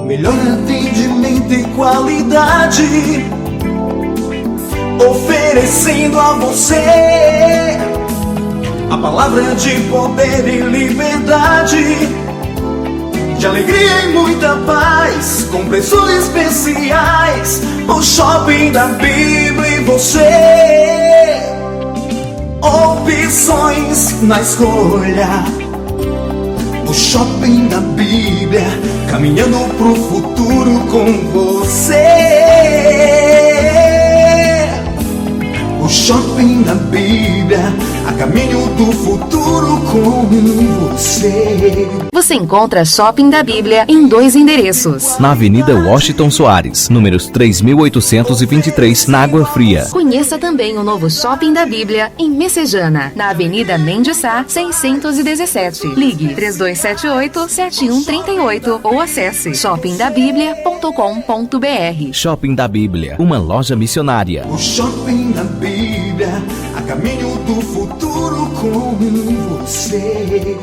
melhor atendimento e qualidade, oferecendo a você a palavra de poder e liberdade, de alegria e muita paz, com preços especiais. O Shopping da Bíblia e você, opções na escolha. O Shopping da Bíblia, caminhando pro futuro com você. O Shopping da Bíblia, a caminho do futuro com você. Você encontra Shopping da Bíblia em 2 endereços. Na Avenida Washington Soares, números 3.823, na Água Fria. Conheça também o novo Shopping da Bíblia em Messejana, na Avenida Mendes Sá, 617. Ligue 3278-7138 ou acesse shoppingdabiblia.com.br. Shopping da Bíblia, uma loja missionária. O Shopping da Bíblia, a caminho do futuro com você.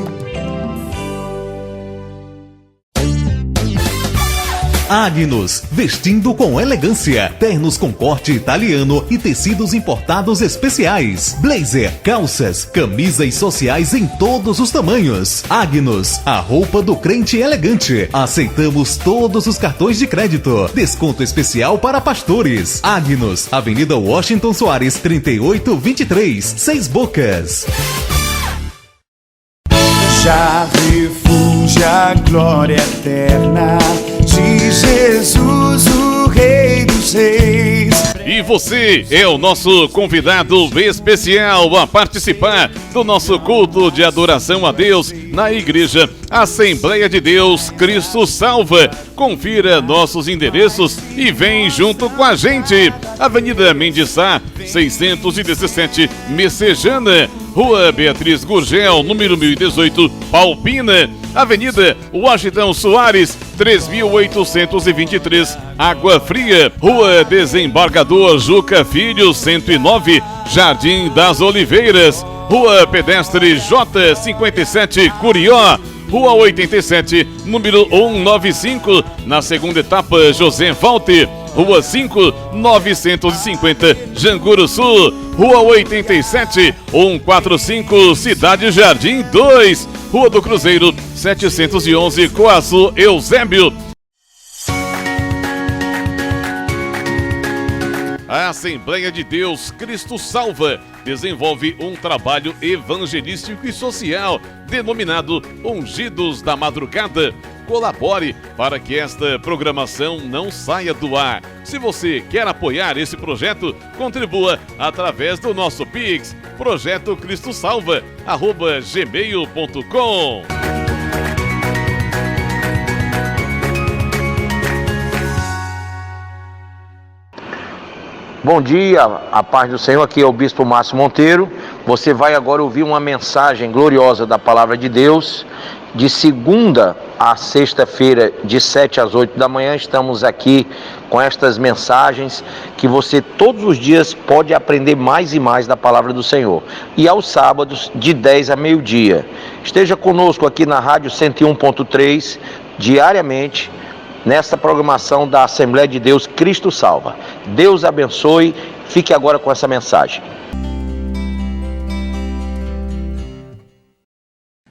Agnus, vestindo com elegância, ternos com corte italiano e tecidos importados especiais, blazer, calças, camisas sociais em todos os tamanhos. Agnus, a roupa do crente elegante. Aceitamos todos os cartões de crédito. Desconto especial para pastores. Agnus, Avenida Washington Soares, 3823, 6 Bocas. Já refúgio a glória eterna de Jesus, o Rei dos Reis. E você é o nosso convidado especial a participar do nosso culto de adoração a Deus na Igreja Assembleia de Deus Cristo Salva. Confira nossos endereços e vem junto com a gente. Avenida Mendes Sá, 617, Messejana. Rua Beatriz Gurgel, número 1018, Palpina. Avenida Washington Soares, 3823, Água Fria. Rua Desembargador Juca Filho, 109, Jardim das Oliveiras. Rua Pedestre J57, Curió. Rua 87, número 195, na segunda etapa, José Walter. Rua 5, 950, Janguru Sul. Rua 87, 145, Cidade Jardim 2. Rua do Cruzeiro, 711, Coaçu, Eusébio. A Assembleia de Deus Cristo Salva desenvolve um trabalho evangelístico e social denominado Ungidos da Madrugada. Colabore para que esta programação não saia do ar. Se você quer apoiar esse projeto, contribua através do nosso Pix, projetocristosalva@gmail.com. Bom dia, a paz do Senhor, aqui é o Bispo Márcio Monteiro. Você vai agora ouvir uma mensagem gloriosa da Palavra de Deus. De segunda a sexta-feira, de 7 às 8 da manhã, estamos aqui com estas mensagens que você todos os dias pode aprender mais e mais da Palavra do Senhor. E aos sábados, de 10 a meio-dia. Esteja conosco aqui na Rádio 101.3, diariamente, nesta programação da Assembleia de Deus Cristo Salva. Deus abençoe. Fique agora com essa mensagem.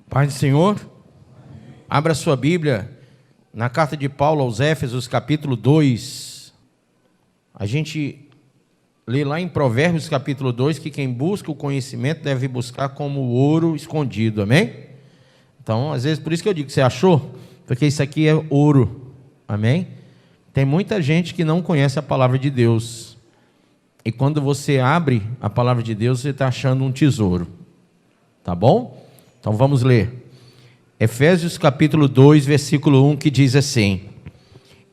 Pai do Senhor, abra sua Bíblia na carta de Paulo aos Éfesos, capítulo 2. A gente lê lá em Provérbios, capítulo 2, que quem busca o conhecimento deve buscar como o ouro escondido, amém? Então, às vezes, por isso que eu digo que você achou, porque isso aqui é ouro. Amém? Tem muita gente que não conhece a palavra de Deus. E quando você abre a palavra de Deus, você está achando um tesouro. Tá bom? Então vamos ler. Efésios capítulo 2, versículo 1, que diz assim: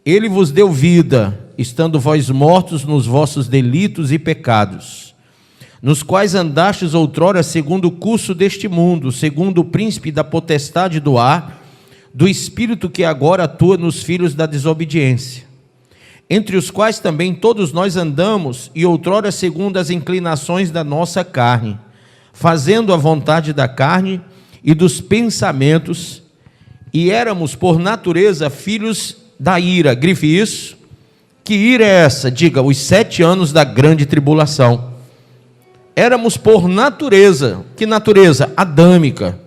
Ele vos deu vida, estando vós mortos nos vossos delitos e pecados, nos quais andastes outrora segundo o curso deste mundo, segundo o príncipe da potestade do ar, do espírito que agora atua nos filhos da desobediência, entre os quais também todos nós andamos, e outrora segundo as inclinações da nossa carne, fazendo a vontade da carne e dos pensamentos, e éramos por natureza filhos da ira. Grife isso. Que ira é essa? Diga, os 7 anos da grande tribulação. Éramos por natureza. Que natureza? Adâmica.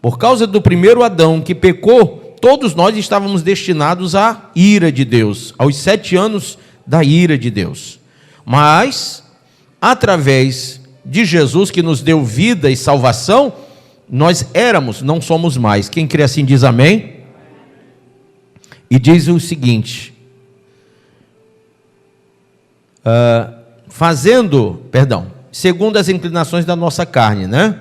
Por causa do primeiro Adão que pecou, todos nós estávamos destinados à ira de Deus, aos 7 anos da ira de Deus. Mas, através de Jesus, que nos deu vida e salvação, nós éramos, não somos mais. Quem crê assim diz amém. E diz o seguinte: segundo as inclinações da nossa carne, né?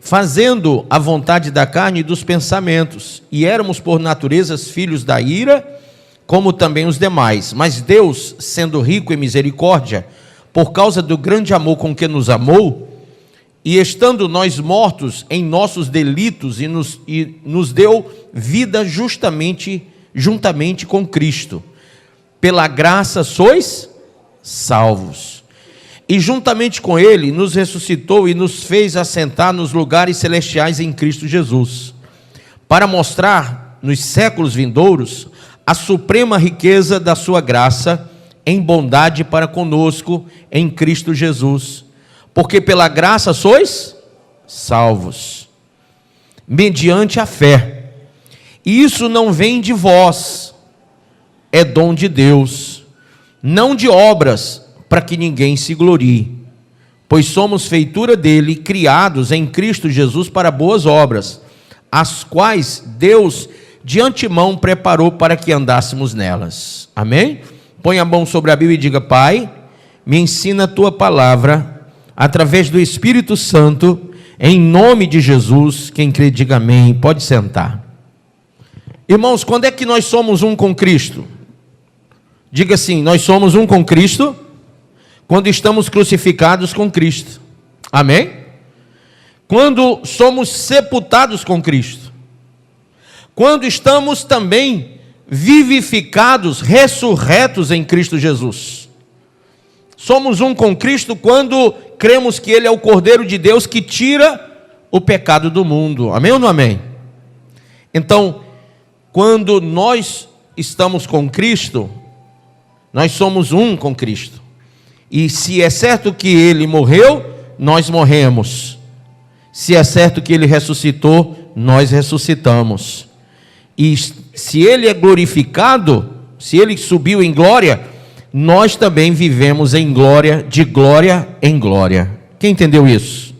Fazendo a vontade da carne e dos pensamentos, e éramos por natureza filhos da ira, como também os demais. Mas Deus, sendo rico em misericórdia, por causa do grande amor com que nos amou, e estando nós mortos em nossos delitos, e nos deu vida juntamente com Cristo. Pela graça sois salvos. E juntamente com Ele nos ressuscitou e nos fez assentar nos lugares celestiais em Cristo Jesus, para mostrar nos séculos vindouros a suprema riqueza da sua graça em bondade para conosco em Cristo Jesus. Porque pela graça sois salvos, mediante a fé. E isso não vem de vós, é dom de Deus, não de obras, para que ninguém se glorie. Pois somos feitura dele, criados em Cristo Jesus para boas obras, as quais Deus de antemão preparou para que andássemos nelas. Amém? Põe a mão sobre a Bíblia e diga: Pai, me ensina a tua palavra, através do Espírito Santo, em nome de Jesus. Quem crê, diga amém. Pode sentar. Irmãos, quando é que nós somos um com Cristo? Diga assim: nós somos um com Cristo quando estamos crucificados com Cristo. Amém? Quando somos sepultados com Cristo. Quando estamos também vivificados, ressurretos em Cristo Jesus. Somos um com Cristo quando cremos que Ele é o Cordeiro de Deus que tira o pecado do mundo. Amém ou não amém? Então, quando nós estamos com Cristo, nós somos um com Cristo. E se é certo que Ele morreu, nós morremos. Se é certo que Ele ressuscitou, nós ressuscitamos. E se Ele é glorificado, se Ele subiu em glória, nós também vivemos em glória, de glória em glória. Quem entendeu isso?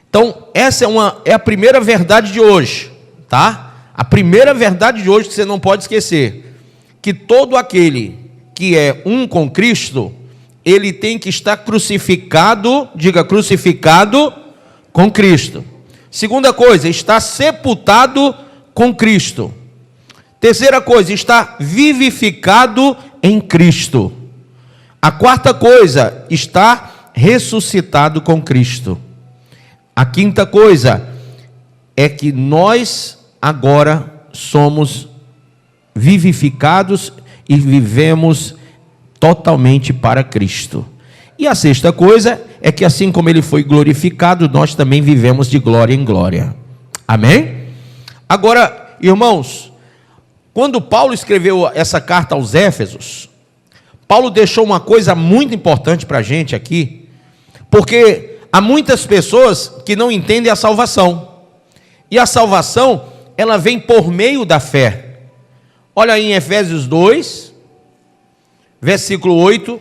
Então, essa é a primeira verdade de hoje, tá? A primeira verdade de hoje que você não pode esquecer: que todo aquele que é um com Cristo, ele tem que estar crucificado, diga crucificado com Cristo. Segunda coisa, está sepultado com Cristo. Terceira coisa, está vivificado em Cristo. A quarta coisa, está ressuscitado com Cristo. A quinta coisa é que nós agora somos vivificados e vivemos totalmente para Cristo. E a sexta coisa é que assim como Ele foi glorificado, nós também vivemos de glória em glória. Amém? Agora, irmãos, quando Paulo escreveu essa carta aos Éfesos, Paulo deixou uma coisa muito importante para a gente aqui, porque há muitas pessoas que não entendem a salvação, e a salvação, ela vem por meio da fé. Olha aí em Efésios 2, versículo 8,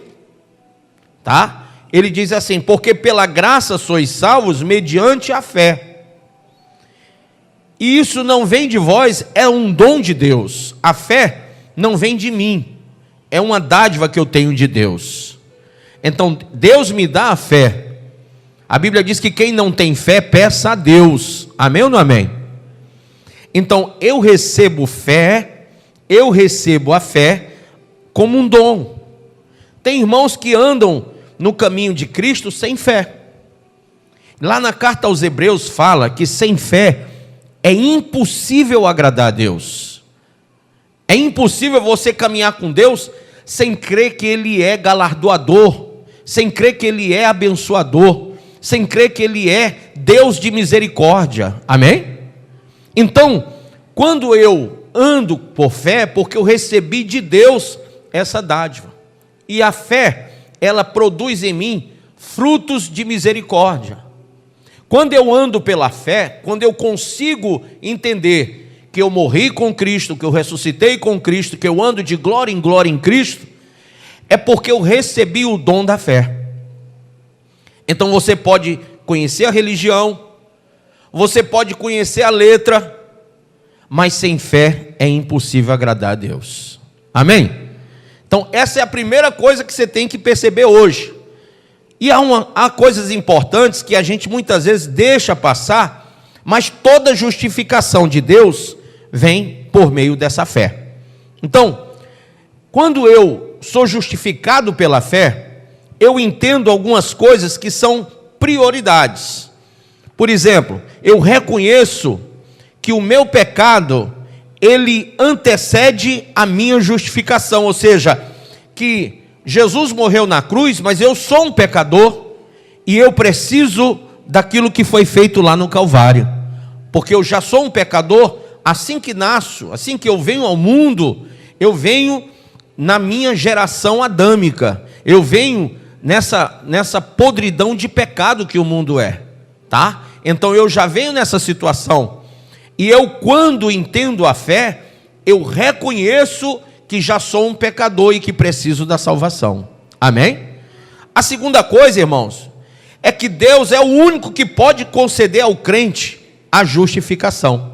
tá? Ele diz assim: porque pela graça sois salvos mediante a fé. E isso não vem de vós, é um dom de Deus. A fé não vem de mim, é uma dádiva que eu tenho de Deus. Então, Deus me dá a fé. A Bíblia diz que quem não tem fé, peça a Deus. Amém ou não amém? Então, eu recebo fé, eu recebo a fé como um dom. Tem irmãos que andam no caminho de Cristo sem fé. Lá na carta aos Hebreus fala que sem fé é impossível agradar a Deus. É impossível você caminhar com Deus sem crer que Ele é galardoador, sem crer que Ele é abençoador, sem crer que Ele é Deus de misericórdia. Amém? Então, quando eu ando por fé porque eu recebi de Deus essa dádiva. E a fé, ela produz em mim frutos de misericórdia. Quando eu ando pela fé, quando eu consigo entender que eu morri com Cristo, que eu ressuscitei com Cristo, que eu ando de glória em Cristo, é porque eu recebi o dom da fé. Então você pode conhecer a religião, você pode conhecer a letra, mas sem fé é impossível agradar a Deus. Amém? Então essa é a primeira coisa que você tem que perceber hoje. E há coisas importantes que a gente muitas vezes deixa passar, mas toda justificação de Deus vem por meio dessa fé. Então, quando eu sou justificado pela fé, eu entendo algumas coisas que são prioridades. Por exemplo, eu reconheço que o meu pecado, ele antecede a minha justificação, ou seja, que Jesus morreu na cruz, mas eu sou um pecador e eu preciso daquilo que foi feito lá no Calvário, porque eu já sou um pecador. Assim que nasço, assim que eu venho ao mundo, eu venho na minha geração adâmica, eu venho nessa podridão de pecado que o mundo é, tá? Então eu já venho nessa situação, e eu, quando entendo a fé, eu reconheço que já sou um pecador e que preciso da salvação. Amém? A segunda coisa, irmãos, é que Deus é o único que pode conceder ao crente a justificação.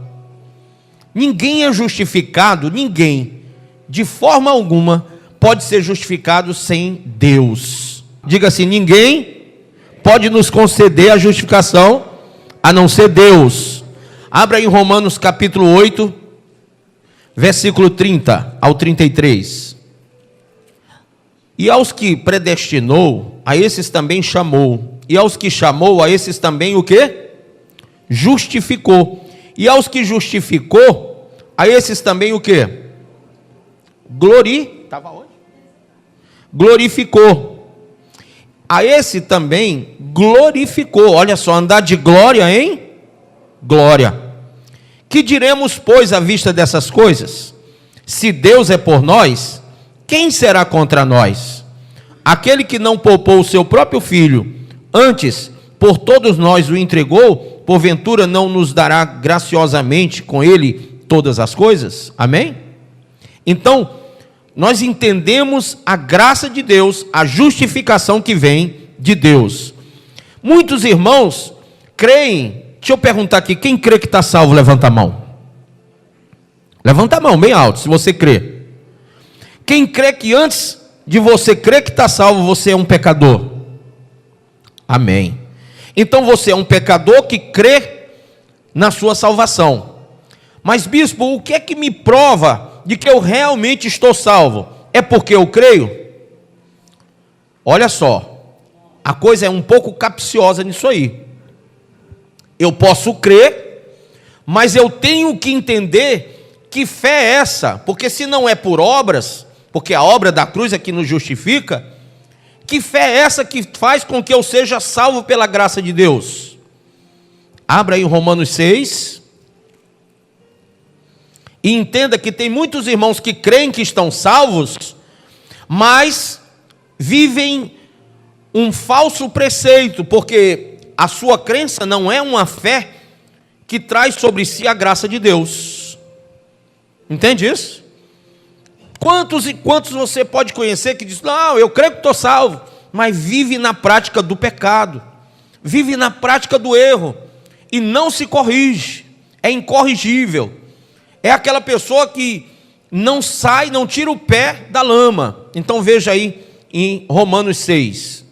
Ninguém é justificado, ninguém, de forma alguma, pode ser justificado sem Deus. Diga assim: ninguém pode nos conceder a justificação a não ser Deus. Abra em Romanos capítulo 8, versículo 30 ao 33. E aos que predestinou, a esses também chamou. E aos que chamou, a esses também o quê? Justificou. E aos que justificou, a esses também o quê? Glorificou. A esse também glorificou. Olha só, andar de glória em glória. Que diremos, pois, à vista dessas coisas? Se Deus é por nós, quem será contra nós? Aquele que não poupou o seu próprio filho, antes por todos nós o entregou, porventura não nos dará graciosamente com ele todas as coisas? Amém? Então, nós entendemos a graça de Deus, a justificação que vem de Deus. Muitos irmãos creem. Deixa eu perguntar aqui, quem crê que está salvo, levanta a mão. Levanta a mão bem alto, se você crê. Quem crê que antes de você crer que está salvo, você é um pecador? Amém. Então você é um pecador que crê na sua salvação. Mas bispo, o que é que me prova de que eu realmente estou salvo? É porque eu creio? Olha só, a coisa é um pouco capciosa nisso aí. Eu posso crer, mas eu tenho que entender que fé é essa, porque se não é por obras, porque a obra da cruz é que nos justifica, que fé é essa que faz com que eu seja salvo pela graça de Deus? Abra aí Romanos 6, e entenda que tem muitos irmãos que creem que estão salvos, mas vivem um falso preceito, porque a sua crença não é uma fé que traz sobre si a graça de Deus. Entende isso? Quantos e quantos você pode conhecer que diz: não, eu creio que estou salvo, mas vive na prática do pecado, vive na prática do erro, e não se corrige, é incorrigível. É aquela pessoa que não sai, não tira o pé da lama. Então veja aí em Romanos 6.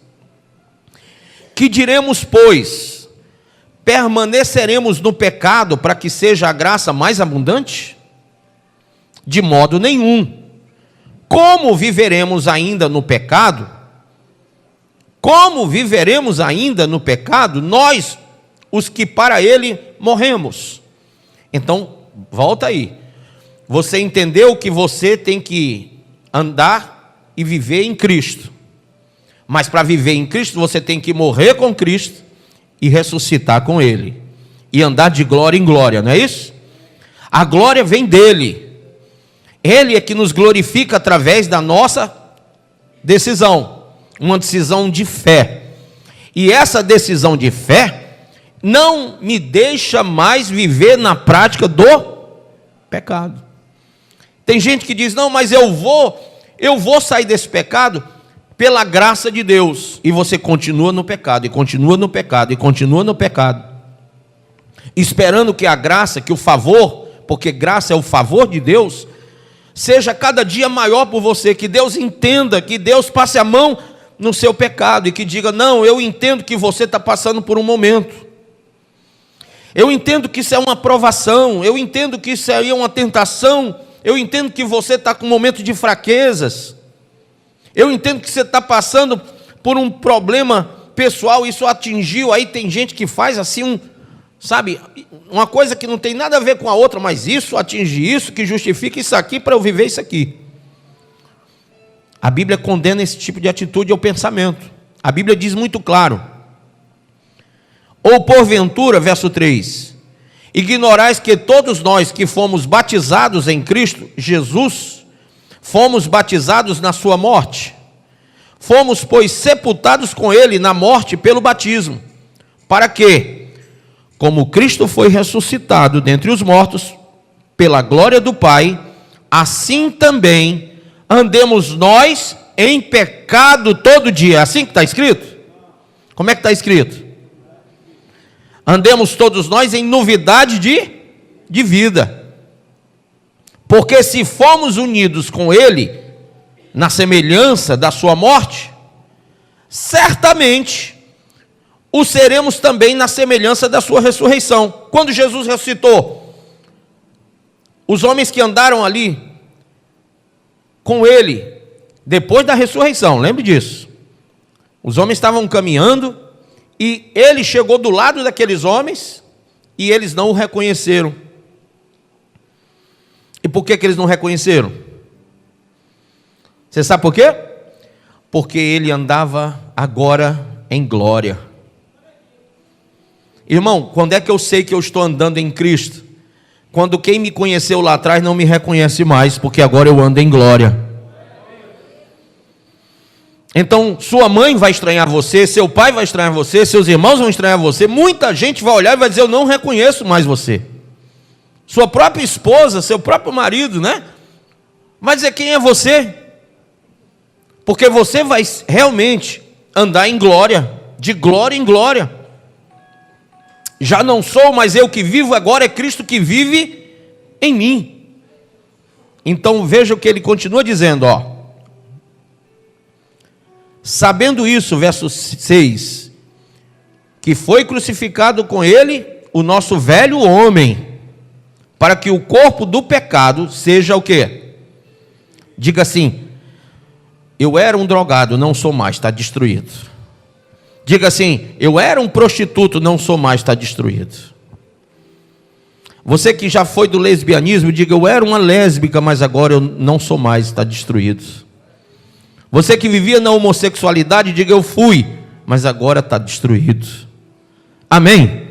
Que diremos, pois? Permaneceremos no pecado para que seja a graça mais abundante? De modo nenhum. Como viveremos ainda no pecado? Como viveremos ainda no pecado, nós, os que para ele morremos? Então, volta aí. Você entendeu que você tem que andar e viver em Cristo. Mas para viver em Cristo, você tem que morrer com Cristo e ressuscitar com Ele. E andar de glória em glória, não é isso? A glória vem dele. Ele é que nos glorifica através da nossa decisão, uma decisão de fé. E essa decisão de fé não me deixa mais viver na prática do pecado. Tem gente que diz: não, mas eu vou sair desse pecado pela graça de Deus. E você continua no pecado, e continua no pecado, e continua no pecado, esperando que a graça, que o favor, porque graça é o favor de Deus, seja cada dia maior por você, que Deus entenda, que Deus passe a mão no seu pecado e que diga: não, eu entendo que você está passando por um momento, eu entendo que isso é uma provação, eu entendo que isso é uma tentação, eu entendo que você está com um momento de fraquezas, eu entendo que você está passando por um problema pessoal, isso atingiu. Aí tem gente que faz assim sabe, uma coisa que não tem nada a ver com a outra, mas isso atinge isso, que justifica isso aqui para eu viver isso aqui. A Bíblia condena esse tipo de atitude ao pensamento. A Bíblia diz muito claro: ou porventura, verso 3, ignorais que todos nós que fomos batizados em Cristo Jesus, fomos batizados na sua morte. Fomos, pois, sepultados com ele na morte pelo batismo, para que, como Cristo foi ressuscitado dentre os mortos, pela glória do Pai, assim também andemos nós em pecado todo dia. Assim que está escrito? Como é que está escrito? Andemos todos nós em novidade de vida. Porque se fomos unidos com Ele na semelhança da sua morte, certamente o seremos também na semelhança da sua ressurreição. Quando Jesus ressuscitou, os homens que andaram ali com ele, depois da ressurreição, lembre disso, os homens estavam caminhando, e ele chegou do lado daqueles homens, e eles não o reconheceram. E por que eles não reconheceram? Você sabe por quê? Porque ele andava agora em glória. Irmão, quando é que eu sei que eu estou andando em Cristo? Quando quem me conheceu lá atrás não me reconhece mais, porque agora eu ando em glória. Então, sua mãe vai estranhar você, seu pai vai estranhar você, seus irmãos vão estranhar você, muita gente vai olhar e vai dizer: eu não reconheço mais você. Sua própria esposa, seu próprio marido, né? Vai dizer: quem é você? Porque você vai realmente andar em glória, de glória em glória. Já não sou mais eu que vivo, agora é Cristo que vive em mim. Então veja o que ele continua dizendo, ó. Sabendo isso, verso 6, que foi crucificado com ele o nosso velho homem, para que o corpo do pecado seja o quê? Diga assim: eu era um drogado, não sou mais, está destruído. Diga assim: eu era um prostituto, não sou mais, está destruído. Você que já foi do lesbianismo, diga: eu era uma lésbica, mas agora eu não sou mais, está destruído. Você que vivia na homossexualidade, diga: eu fui, mas agora está destruído. Amém?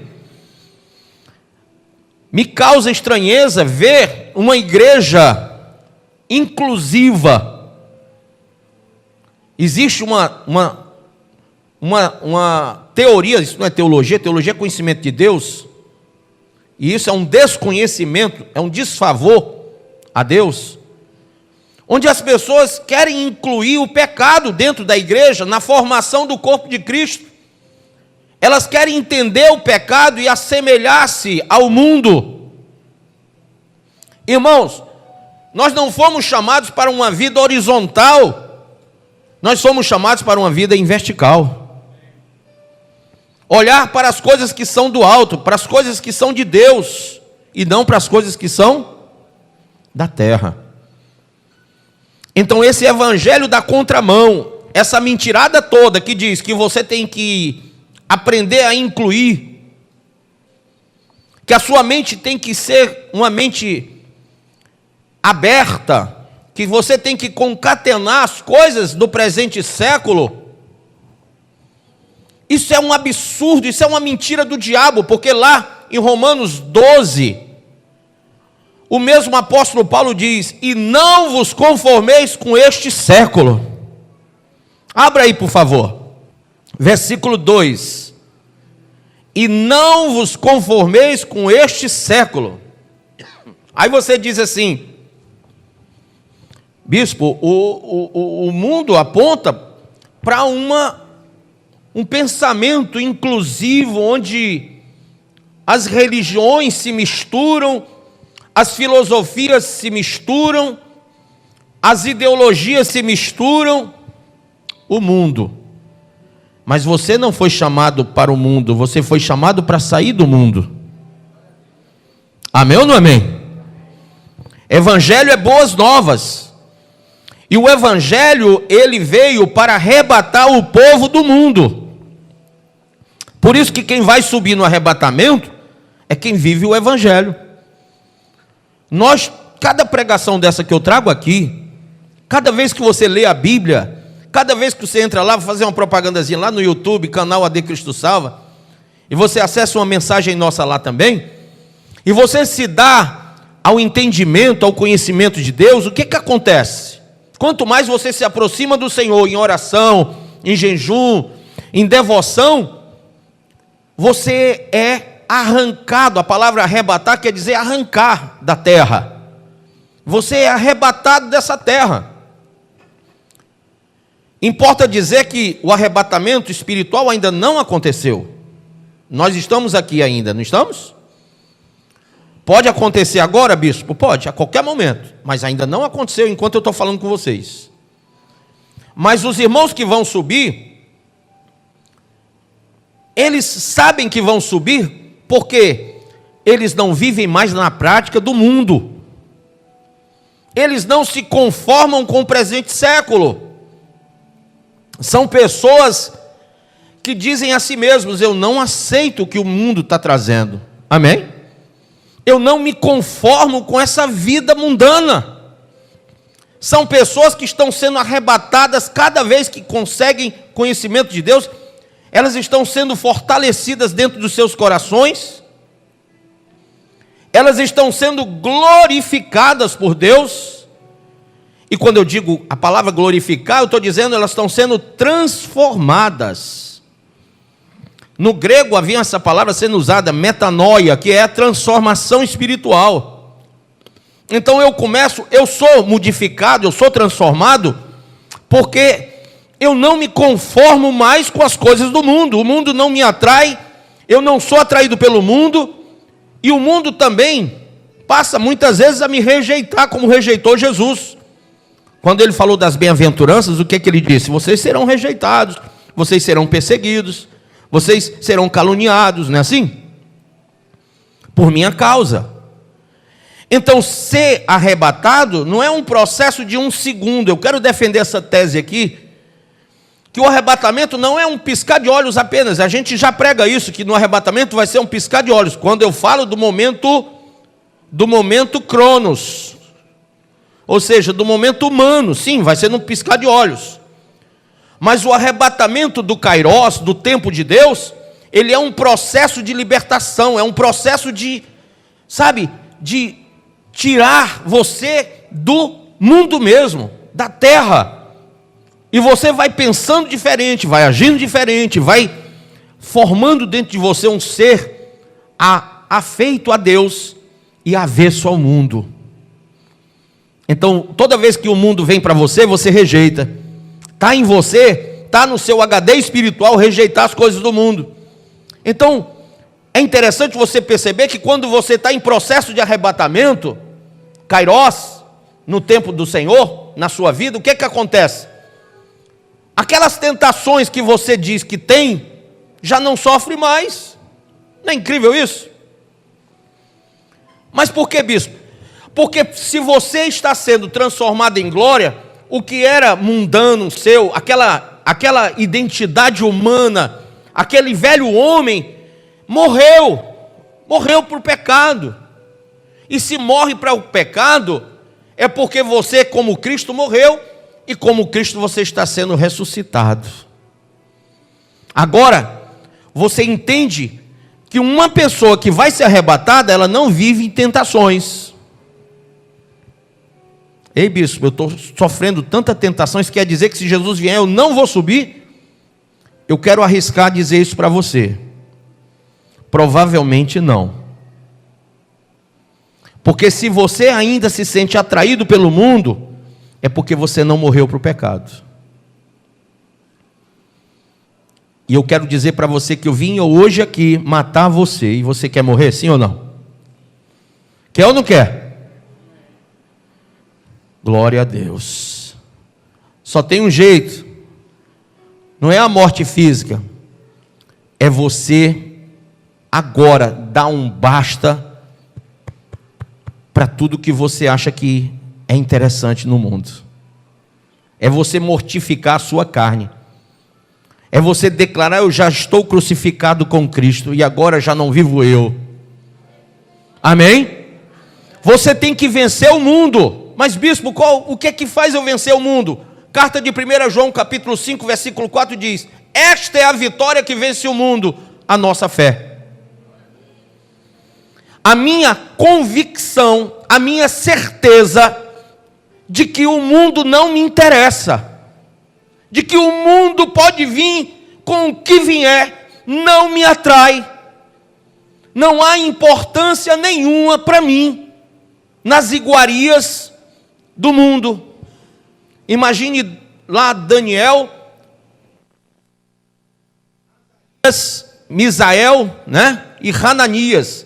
Me causa estranheza ver uma igreja inclusiva. Existe uma teoria, isso não é teologia, teologia é conhecimento de Deus, e isso é um desconhecimento, é um desfavor a Deus, onde as pessoas querem incluir o pecado dentro da igreja, na formação do corpo de Cristo. Elas querem entender o pecado e assemelhar-se ao mundo. Irmãos, nós não fomos chamados para uma vida horizontal, nós somos chamados para uma vida em vertical. Olhar para as coisas que são do alto, para as coisas que são de Deus, e não para as coisas que são da terra. Então esse evangelho da contramão, essa mentirada toda que diz que você tem que aprender a incluir, que a sua mente tem que ser uma mente aberta, que você tem que concatenar as coisas do presente século, isso é um absurdo, isso é uma mentira do diabo, porque lá em Romanos 12, o mesmo apóstolo Paulo diz: e não vos conformeis com este século. Abra aí, por favor, versículo 2. E não vos conformeis com este século. Aí você diz assim: bispo, o mundo aponta para um pensamento inclusivo, onde as religiões se misturam, as filosofias se misturam, as ideologias se misturam, o mundo. Mas você não foi chamado para o mundo, você foi chamado para sair do mundo. Amém ou não amém? Evangelho é boas novas. E o evangelho, ele veio para arrebatar o povo do mundo. Por isso que quem vai subir no arrebatamento é quem vive o evangelho. Cada pregação dessa que eu trago aqui, cada vez que você lê a Bíblia, cada vez que você entra lá, vai fazer uma propagandazinha lá no YouTube, canal AD Cristo Salva, e você acessa uma mensagem nossa lá também, e você se dá ao entendimento, ao conhecimento de Deus, o que acontece? Quanto mais você se aproxima do Senhor em oração, em jejum, em devoção, você é arrancado. A palavra arrebatar quer dizer arrancar da terra. Você é arrebatado dessa terra. Importa dizer que o arrebatamento espiritual ainda não aconteceu. Nós estamos aqui ainda, não estamos? Pode acontecer agora, bispo? Pode, a qualquer momento. Mas ainda não aconteceu enquanto eu estou falando com vocês. Mas os irmãos que vão subir, eles sabem que vão subir porque eles não vivem mais na prática do mundo. Eles não se conformam com o presente século. São pessoas que dizem a si mesmos: eu não aceito o que o mundo está trazendo. Amém? Eu não me conformo com essa vida mundana. São pessoas que estão sendo arrebatadas cada vez que conseguem conhecimento de Deus. Elas estão sendo fortalecidas dentro dos seus corações. Elas estão sendo glorificadas por Deus. E quando eu digo a palavra glorificar, eu estou dizendo elas estão sendo transformadas. No grego havia essa palavra sendo usada, metanoia, que é a transformação espiritual. Então eu sou modificado, eu sou transformado, porque eu não me conformo mais com as coisas do mundo. O mundo não me atrai, eu não sou atraído pelo mundo, e o mundo também passa muitas vezes a me rejeitar, como rejeitou Jesus. Quando ele falou das bem-aventuranças, o que ele disse? Vocês serão rejeitados, vocês serão perseguidos, vocês serão caluniados, não é assim? Por minha causa. Então, ser arrebatado não é um processo de um segundo. Eu quero defender essa tese aqui, que o arrebatamento não é um piscar de olhos apenas. A gente já prega isso, que no arrebatamento vai ser um piscar de olhos. Quando eu falo do momento cronos, ou seja, do momento humano, sim, vai ser num piscar de olhos. Mas o arrebatamento do Kairos, do tempo de Deus, ele é um processo de libertação, é um processo de tirar você do mundo mesmo, da terra. E você vai pensando diferente, vai agindo diferente, vai formando dentro de você um ser afeito a Deus e avesso ao mundo. Então, toda vez que o mundo vem para você, você rejeita. Está em você, está no seu HD espiritual rejeitar as coisas do mundo. Então, é interessante você perceber que quando você está em processo de arrebatamento, Kairos, no tempo do Senhor, na sua vida, o que acontece? Aquelas tentações que você diz que tem, já não sofre mais. Não é incrível isso? Mas por que, bispo? Porque se você está sendo transformado em glória, o que era mundano seu, aquela identidade humana, aquele velho homem, morreu para o pecado. E se morre para o pecado, é porque você, como Cristo, morreu, e como Cristo você está sendo ressuscitado. Agora, você entende que uma pessoa que vai ser arrebatada, ela não vive em tentações. Ei, bispo, eu estou sofrendo tanta tentação, isso quer dizer que se Jesus vier eu não vou subir? Eu quero arriscar dizer isso para você. Provavelmente não. Porque se você ainda se sente atraído pelo mundo, é porque você não morreu para o pecado. E eu quero dizer para você que eu vim hoje aqui matar você. E você quer morrer, sim ou não? Quer ou não quer? Glória a Deus. Só tem um jeito. Não é a morte física. É você agora dar um basta para tudo que você acha que é interessante no mundo. É você mortificar a sua carne. É você declarar: eu já estou crucificado com Cristo e agora já não vivo eu. Amém? Você tem que vencer o mundo. Mas bispo, o que é que faz eu vencer o mundo? Carta de 1 João capítulo 5 versículo 4 diz: esta é a vitória que vence o mundo, a nossa fé. A minha convicção, a minha certeza de que o mundo não me interessa, de que o mundo pode vir com o que vier, não me atrai. Não há importância nenhuma para mim nas iguarias do mundo. Imagine lá Daniel, Misael, né? E Hananias,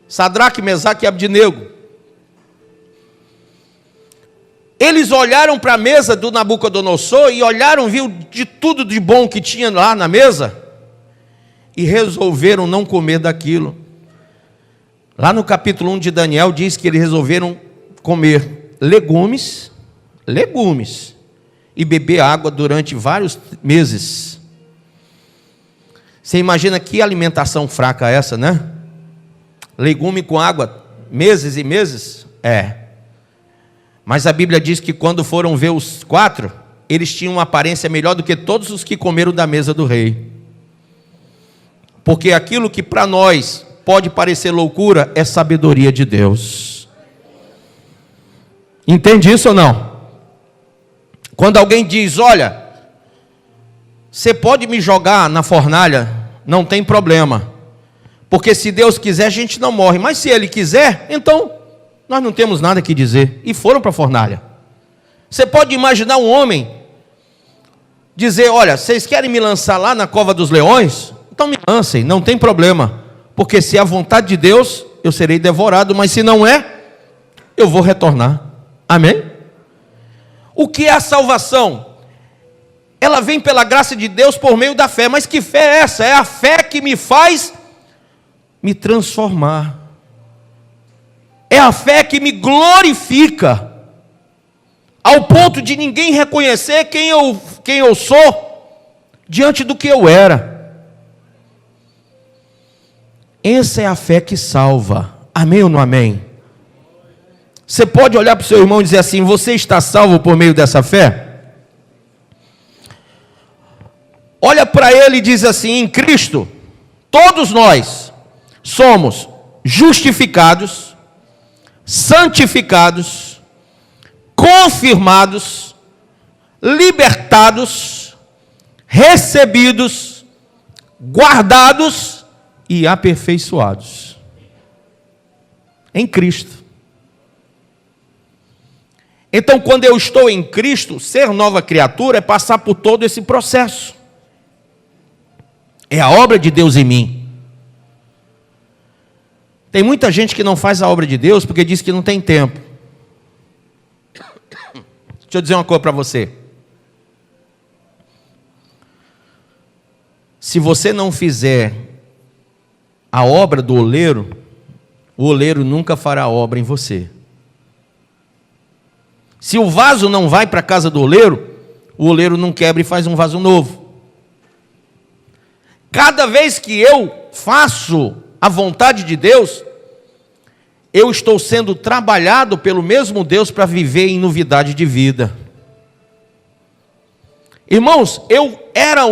Sadraque, Mesaque e Abdinego. Eles olharam para a mesa do Nabucodonosor e olharam, viu de tudo de bom que tinha lá na mesa e resolveram não comer daquilo. Lá no capítulo 1 de Daniel diz que eles resolveram comer legumes e beber água durante vários meses. Você imagina que alimentação fraca é essa, né? Legume com água, meses e meses? Mas a Bíblia diz que quando foram ver os 4, eles tinham uma aparência melhor do que todos os que comeram da mesa do rei. Porque aquilo que para nós pode parecer loucura é sabedoria de Deus. Entende isso ou não? Quando alguém diz: olha, você pode me jogar na fornalha, não tem problema, porque se Deus quiser a gente não morre, mas se Ele quiser, então nós não temos nada que dizer. E foram para a fornalha. Você pode imaginar um homem dizer: olha, vocês querem me lançar lá na cova dos leões? Então me lancem, não tem problema, porque se é a vontade de Deus, eu serei devorado, mas se não é, eu vou retornar. Amém? O que é a salvação? Ela vem pela graça de Deus por meio da fé. Mas que fé é essa? É a fé que me faz me transformar. É a fé que me glorifica, ao ponto de ninguém reconhecer quem eu sou diante do que eu era. Essa é a fé que salva. Amém ou não amém? Você pode olhar para o seu irmão e dizer assim: você está salvo por meio dessa fé? Olha para ele e diz assim: em Cristo, todos nós somos justificados, santificados, confirmados, libertados, recebidos, guardados e aperfeiçoados em Cristo. Então, quando eu estou em Cristo, ser nova criatura é passar por todo esse processo. É a obra de Deus em mim. Tem muita gente que não faz a obra de Deus porque diz que não tem tempo. Deixa eu dizer uma coisa para você. Se você não fizer a obra do oleiro, o oleiro nunca fará a obra em você. Se o vaso não vai para a casa do oleiro, o oleiro não quebra e faz um vaso novo. Cada vez que eu faço a vontade de Deus, eu estou sendo trabalhado pelo mesmo Deus para viver em novidade de vida. Irmãos, eu era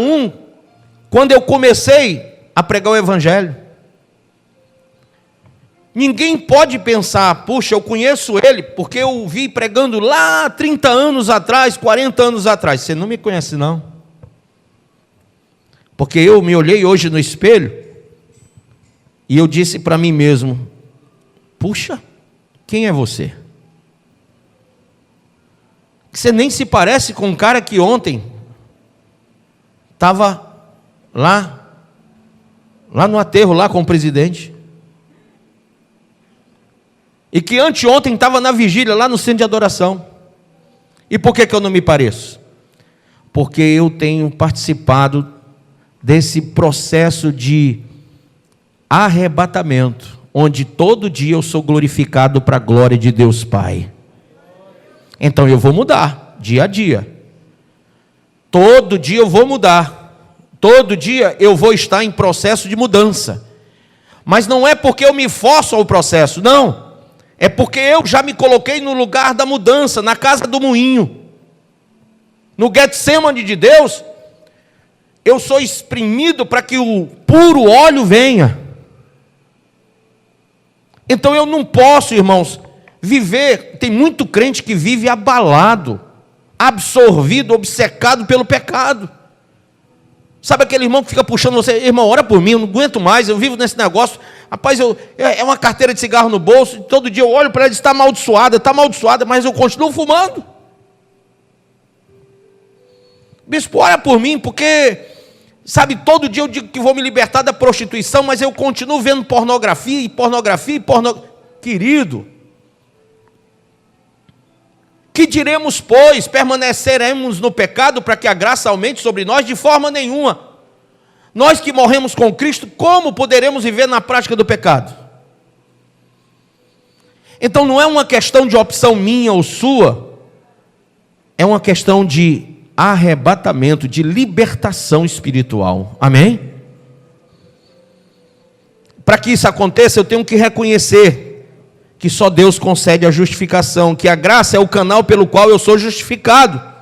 quando eu comecei a pregar o Evangelho. Ninguém pode pensar, puxa, eu conheço ele porque eu o vi pregando lá 30 anos atrás, 40 anos atrás. Você não me conhece, não. Porque eu me olhei hoje no espelho e eu disse para mim mesmo, puxa, quem é você? Você nem se parece com um cara que ontem estava lá no aterro, lá com o presidente. E que anteontem estava na vigília, lá no centro de adoração. E por que eu não me pareço? Porque eu tenho participado desse processo de arrebatamento, onde todo dia eu sou glorificado para a glória de Deus Pai. Então eu vou mudar, dia a dia. Todo dia eu vou mudar. Todo dia eu vou estar em processo de mudança. Mas não é porque eu me forço ao processo, não. É porque eu já me coloquei no lugar da mudança, na casa do moinho. No Getsemane de Deus, eu sou exprimido para que o puro óleo venha. Então eu não posso, irmãos, viver. Tem muito crente que vive abalado, absorvido, obcecado pelo pecado. Sabe aquele irmão que fica puxando você, irmão, ora por mim, eu não aguento mais, eu vivo nesse negócio. Rapaz, é uma carteira de cigarro no bolso, todo dia eu olho para ela e diz, está amaldiçoada, mas eu continuo fumando. Bispo, ora por mim, porque, sabe, todo dia eu digo que vou me libertar da prostituição, mas eu continuo vendo pornografia. Querido, que diremos, pois, permaneceremos no pecado para que a graça aumente sobre nós? De forma nenhuma. Nós que morremos com Cristo, como poderemos viver na prática do pecado? Então não é uma questão de opção minha ou sua, é uma questão de arrebatamento, de libertação espiritual. Amém? Para que isso aconteça, eu tenho que reconhecer que só Deus concede a justificação, que a graça é o canal pelo qual eu sou justificado.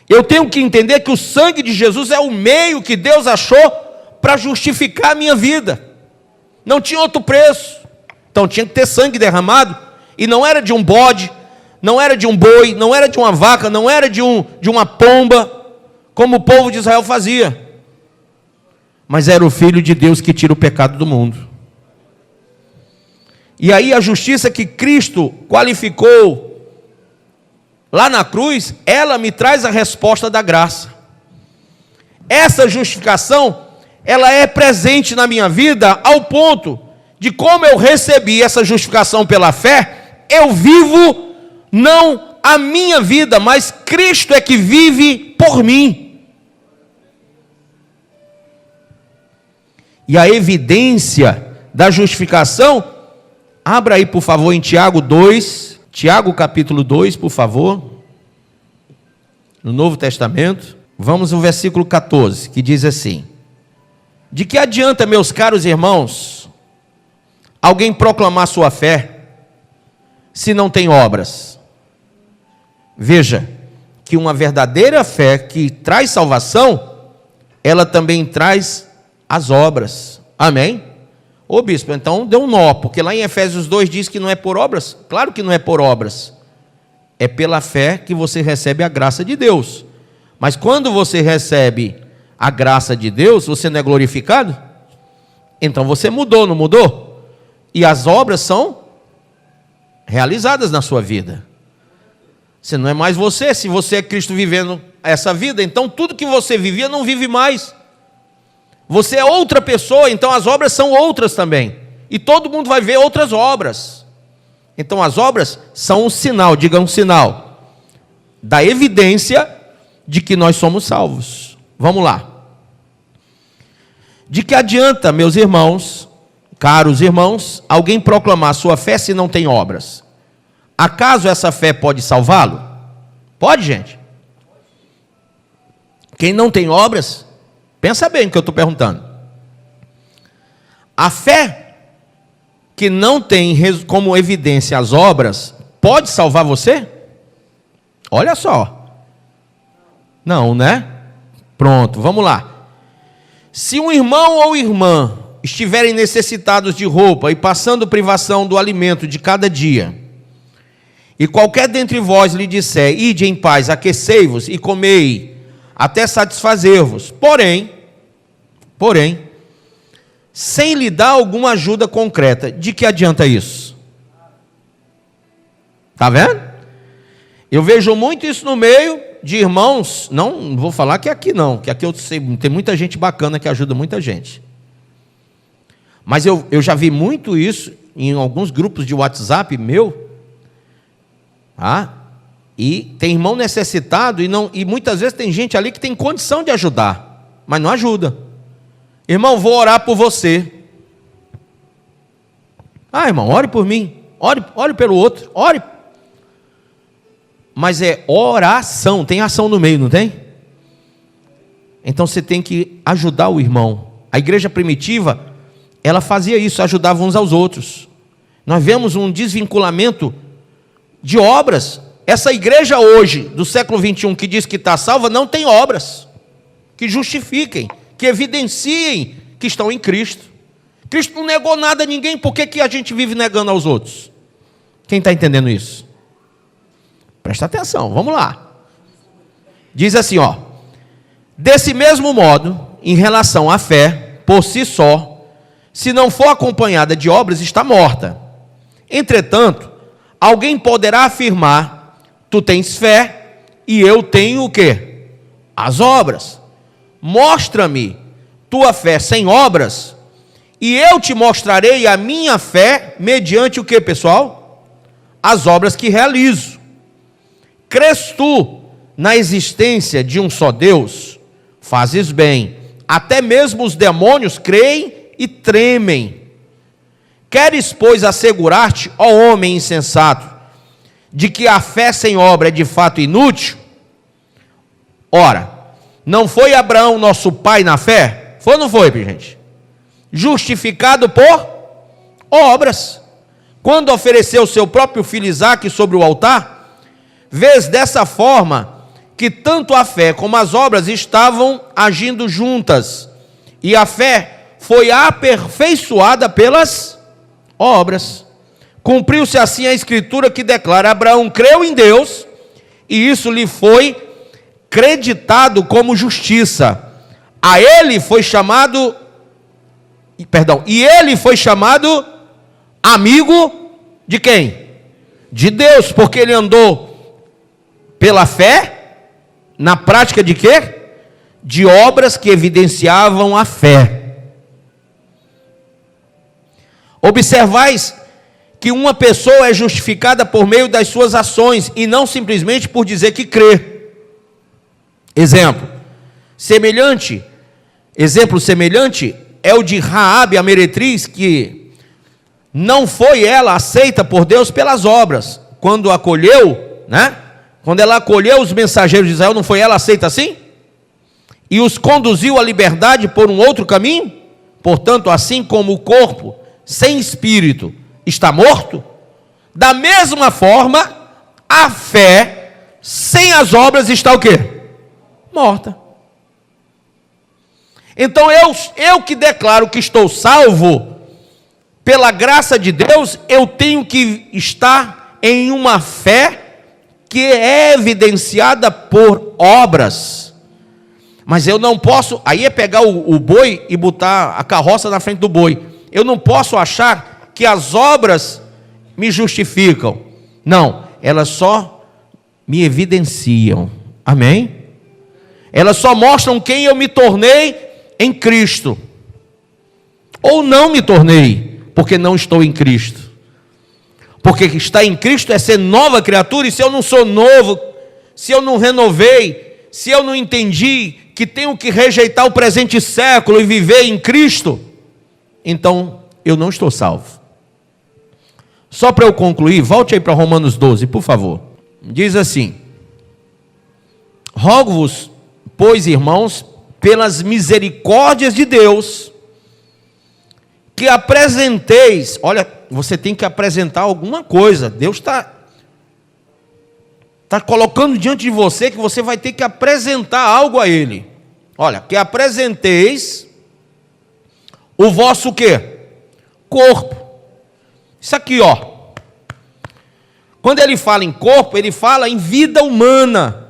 Eu tenho que entender que o sangue de Jesus é o meio que Deus achou para justificar a minha vida. Não tinha outro preço. Então tinha que ter sangue derramado, e não era de um bode, não era de um boi, não era de uma vaca, não era de uma pomba, como o povo de Israel fazia. Mas era o Filho de Deus que tira o pecado do mundo. E aí a justiça que Cristo qualificou lá na cruz, ela me traz a resposta da graça. Essa justificação, ela é presente na minha vida ao ponto de, como eu recebi essa justificação pela fé, eu vivo não a minha vida, mas Cristo é que vive por mim. E a evidência da justificação, abra aí, por favor, em Tiago 2, Tiago capítulo 2, por favor, no Novo Testamento. Vamos ao versículo 14, que diz assim: de que adianta, meus caros irmãos, alguém proclamar sua fé, se não tem obras? Veja, que uma verdadeira fé que traz salvação, ela também traz as obras. Amém? Ô bispo, então deu um nó, porque lá em Efésios 2 diz que não é por obras. Claro que não é por obras. É pela fé que você recebe a graça de Deus. Mas quando você recebe a graça de Deus, você não é glorificado? Então você mudou, não mudou? E as obras são realizadas na sua vida. Você não é mais você, se você é Cristo vivendo essa vida, então tudo que você vivia não vive mais. Você é outra pessoa, então as obras são outras também. E todo mundo vai ver outras obras. Então as obras são um sinal, diga um sinal, da evidência de que nós somos salvos. Vamos lá. De que adianta, meus irmãos, caros irmãos, alguém proclamar sua fé se não tem obras? Acaso essa fé pode salvá-lo? Pode, gente? Quem não tem obras, pensa bem no que eu estou perguntando. A fé que não tem como evidência as obras, pode salvar você? Olha só. Não, né? Pronto, vamos lá. Se um irmão ou irmã estiverem necessitados de roupa e passando privação do alimento de cada dia, e qualquer dentre vós lhe disser, ide em paz, aquecei-vos e comei, até satisfazer-vos, porém, sem lhe dar alguma ajuda concreta, de que adianta isso? Está vendo? Eu vejo muito isso no meio de irmãos, não vou falar que é aqui não, que aqui eu sei, tem muita gente bacana que ajuda muita gente. Mas eu já vi muito isso em alguns grupos de WhatsApp meu, e tem irmão necessitado, e muitas vezes tem gente ali que tem condição de ajudar, mas não ajuda. Irmão, vou orar por você. Irmão, ore por mim, ore pelo outro, ore. Mas é oração, tem ação no meio, não tem? Então você tem que ajudar o irmão. A igreja primitiva, ela fazia isso, ajudava uns aos outros. Nós vemos um desvinculamento de obras. Essa igreja hoje, do século 21, que diz que está salva, não tem obras que justifiquem, que evidenciem que estão em Cristo. Cristo não negou nada a ninguém, por que a gente vive negando aos outros? Quem está entendendo isso? Presta atenção, vamos lá. Diz assim, desse mesmo modo, em relação à fé, por si só, se não for acompanhada de obras, está morta. Entretanto, alguém poderá afirmar, tu tens fé, e eu tenho o quê? As obras. Mostra-me tua fé sem obras, e eu te mostrarei a minha fé, mediante o quê, pessoal? As obras que realizo. Crês tu na existência de um só Deus? Fazes bem. Até mesmo os demônios creem e tremem. Queres, pois, assegurar-te, ó homem insensato, de que a fé sem obra é de fato inútil? Ora, não foi Abraão nosso pai na fé? Foi ou não foi, gente? Justificado por obras. Quando ofereceu seu próprio filho Isaque sobre o altar, vês dessa forma que tanto a fé como as obras estavam agindo juntas, e a fé foi aperfeiçoada pelas obras. Cumpriu-se assim a escritura que declara: Abraão creu em Deus, e isso lhe foi creditado como justiça. A ele foi chamado, e ele foi chamado amigo de quem? De Deus, porque ele andou pela fé, na prática de quê? De obras que evidenciavam a fé. Observais que uma pessoa é justificada por meio das suas ações, e não simplesmente por dizer que crê. Exemplo semelhante é o de Raabe, a meretriz, que não foi ela aceita por Deus pelas obras. Quando acolheu, quando ela acolheu os mensageiros de Israel, não foi ela aceita assim? E os conduziu à liberdade por um outro caminho? Portanto, assim como o corpo sem espírito está morto, da mesma forma, a fé sem as obras está o quê? Morta. Então eu que declaro que estou salvo, pela graça de Deus, eu tenho que estar em uma fé que é evidenciada por obras. Mas eu não posso, aí é pegar o boi e botar a carroça na frente do boi. Eu não posso achar que as obras me justificam. Não, elas só me evidenciam. Amém? Elas só mostram quem eu me tornei em Cristo. Ou não me tornei, porque não estou em Cristo. Porque estar em Cristo é ser nova criatura, e se eu não sou novo, se eu não renovei, se eu não entendi que tenho que rejeitar o presente século e viver em Cristo, então eu não estou salvo. Só para eu concluir, volte aí para Romanos 12, por favor. Diz assim: rogo-vos, pois, irmãos, pelas misericórdias de Deus, que apresenteis. Olha, você tem que apresentar alguma coisa. Deus está colocando diante de você que você vai ter que apresentar algo a Ele. Olha, que apresenteis o vosso quê? Corpo. Isso aqui, ó. Quando ele fala em corpo, ele fala em vida humana.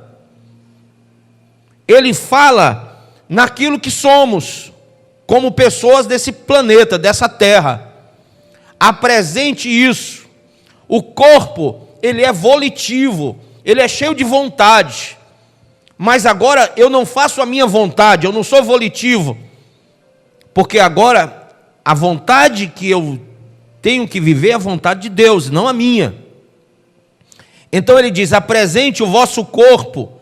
Ele fala naquilo que somos, como pessoas desse planeta, dessa terra. Apresente isso. O corpo, ele é volitivo, ele é cheio de vontade. Mas agora eu não faço a minha vontade, eu não sou volitivo. Porque agora a vontade que eu tenho que viver é a vontade de Deus, não a minha. Então ele diz: apresente o vosso corpo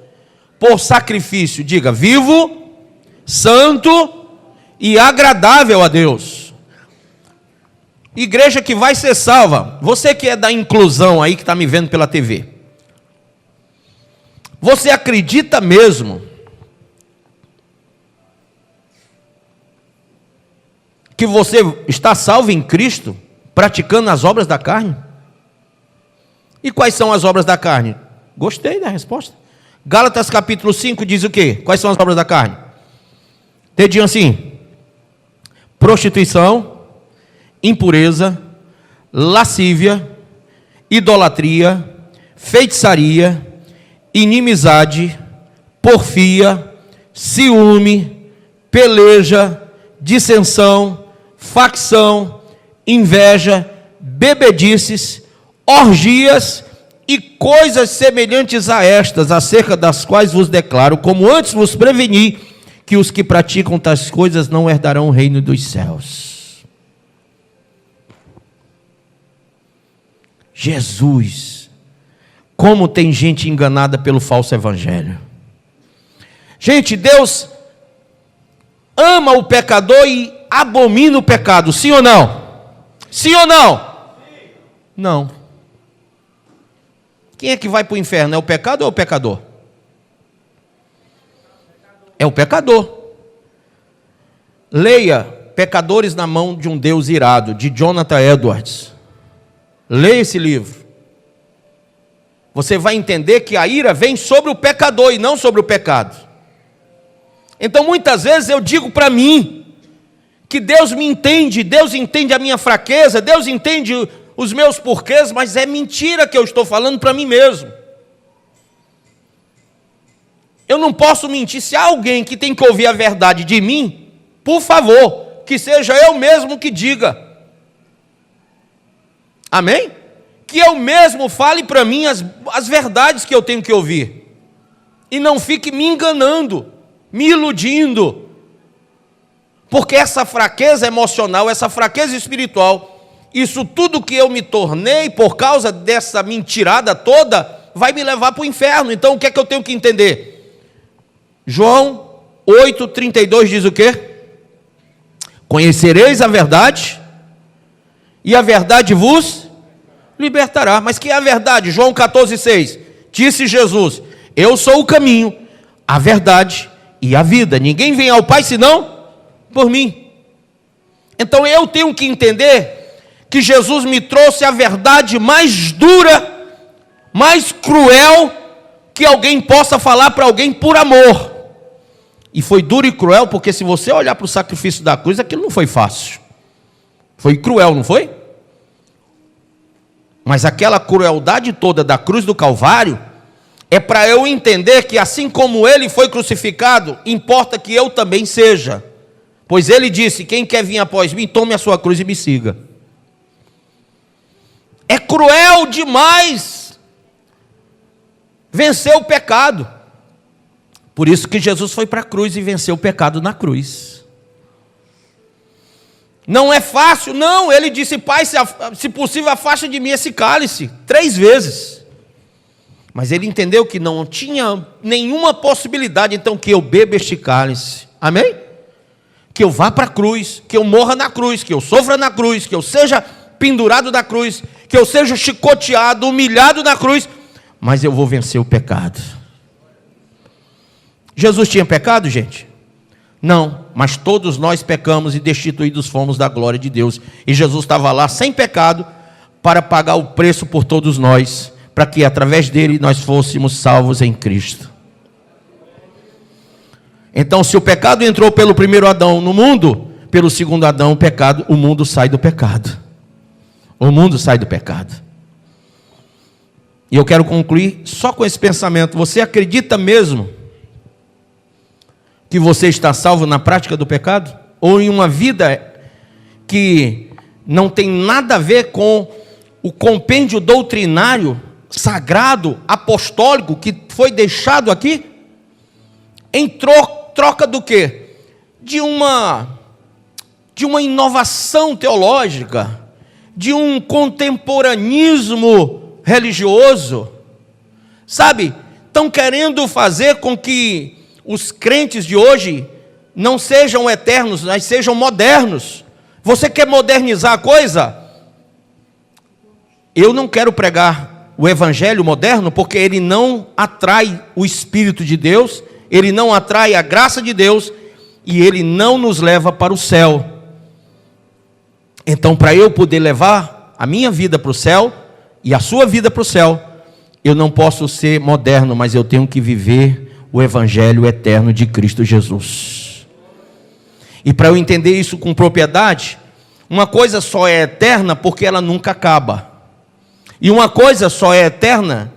por sacrifício, diga, vivo, santo e agradável a Deus. Igreja que vai ser salva, você que é da inclusão aí, que está me vendo pela TV, você acredita mesmo que você está salvo em Cristo, praticando as obras da carne? E quais são as obras da carne? Gostei da resposta. Gálatas capítulo 5 diz o quê? Quais são as obras da carne? Dedinho assim: prostituição, impureza, lascívia, idolatria, feitiçaria, inimizade, porfia, ciúme, peleja, dissensão, facção, inveja, bebedices, orgias e coisas semelhantes a estas, acerca das quais vos declaro, como antes vos preveni, que os que praticam tais coisas não herdarão o reino dos céus. Jesus, como tem gente enganada pelo falso evangelho. Gente, Deus ama o pecador e abomina o pecado, sim ou não? Sim ou não? Não. Quem é que vai para o inferno? É o pecado ou é o pecador? É o pecador. Leia Pecadores na Mão de um Deus Irado, de Jonathan Edwards. Leia esse livro. Você vai entender que a ira vem sobre o pecador e não sobre o pecado. Então muitas vezes eu digo para mim que Deus me entende, Deus entende a minha fraqueza, Deus entende os meus porquês, mas é mentira que eu estou falando para mim mesmo. Eu não posso mentir. Se há alguém que tem que ouvir a verdade de mim, por favor, que seja eu mesmo que diga. Amém? Que eu mesmo fale para mim as verdades que eu tenho que ouvir. E não fique me enganando, me iludindo. Porque essa fraqueza emocional, essa fraqueza espiritual, isso tudo que eu me tornei por causa dessa mentirada toda, vai me levar para o inferno. Então o que é que eu tenho que entender? João 8,32 diz o quê? Conhecereis a verdade, e a verdade vos libertará. Mas que é a verdade? João 14,6. Disse Jesus: eu sou o caminho, a verdade e a vida. Ninguém vem ao Pai senão por mim. Então eu tenho que entender que Jesus me trouxe a verdade mais dura, mais cruel que alguém possa falar para alguém por amor. E foi duro e cruel, porque se você olhar para o sacrifício da cruz, aquilo não foi fácil. Foi cruel, não foi? Mas aquela crueldade toda da cruz do Calvário é para eu entender que assim como ele foi crucificado, importa que eu também seja. Pois ele disse: quem quer vir após mim, tome a sua cruz e me siga. É cruel demais vencer o pecado. Por isso que Jesus foi para a cruz e venceu o pecado na cruz. Não é fácil, não. Ele disse: Pai, se possível, afasta de mim esse cálice. 3 vezes. Mas ele entendeu que não tinha nenhuma possibilidade, então, que eu beba este cálice. Amém? Que eu vá para a cruz, que eu morra na cruz, que eu sofra na cruz, que eu seja pendurado na cruz, que eu seja chicoteado, humilhado na cruz, mas eu vou vencer o pecado. Jesus tinha pecado, gente? Não, mas todos nós pecamos e destituídos fomos da glória de Deus. E Jesus estava lá sem pecado para pagar o preço por todos nós, para que através dele nós fôssemos salvos em Cristo. Então, se o pecado entrou pelo primeiro Adão no mundo, pelo segundo Adão, o pecado, o mundo sai do pecado. O mundo sai do pecado. E eu quero concluir só com esse pensamento. Você acredita mesmo que você está salvo na prática do pecado? Ou em uma vida que não tem nada a ver com o compêndio doutrinário, sagrado, apostólico, que foi deixado aqui? Em troca do quê? De uma inovação teológica, de um contemporanismo religioso. Sabe, estão querendo fazer com que os crentes de hoje não sejam eternos, mas sejam modernos. Você quer modernizar a coisa? Eu não quero pregar o evangelho moderno, porque ele não atrai o Espírito de Deus, ele não atrai a graça de Deus, e ele não nos leva para o céu. Então, para eu poder levar a minha vida para o céu, e a sua vida para o céu, eu não posso ser moderno, mas eu tenho que viver o evangelho eterno de Cristo Jesus. E para eu entender isso com propriedade, uma coisa só é eterna porque ela nunca acaba. E uma coisa só é eterna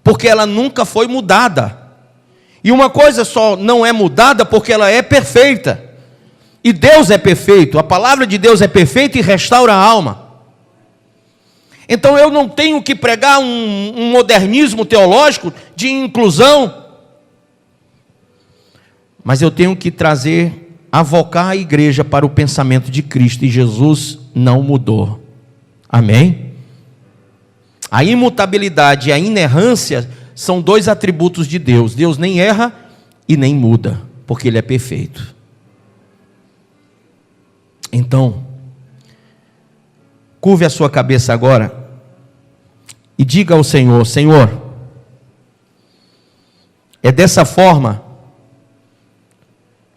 porque ela nunca foi mudada. E uma coisa só não é mudada porque ela é perfeita. E Deus é perfeito, a palavra de Deus é perfeita e restaura a alma. Então eu não tenho que pregar um modernismo teológico de inclusão, mas eu tenho que avocar a igreja para o pensamento de Cristo, e Jesus não mudou. Amém? A imutabilidade e a inerrância são dois atributos de Deus. Deus nem erra e nem muda, porque Ele é perfeito. Então, curve a sua cabeça agora e diga ao Senhor: Senhor, é dessa forma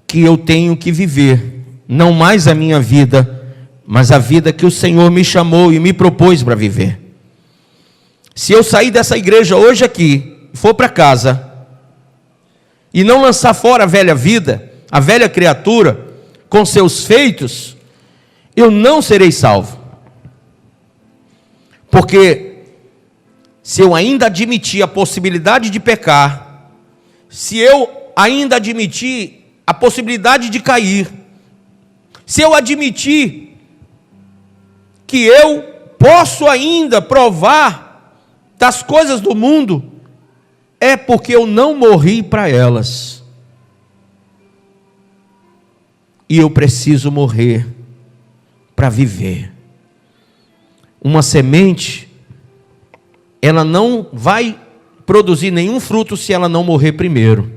que eu tenho que viver, não mais a minha vida, mas a vida que o Senhor me chamou e me propôs para viver. Se eu sair dessa igreja hoje aqui, for para casa, e não lançar fora a velha vida, a velha criatura, com seus feitos, eu não serei salvo. Porque se eu ainda admitir a possibilidade de pecar, se eu ainda admitir a possibilidade de cair, se eu admitir que eu posso ainda provar das coisas do mundo, é porque eu não morri para elas. E eu preciso morrer para viver. Uma semente, ela não vai produzir nenhum fruto se ela não morrer primeiro.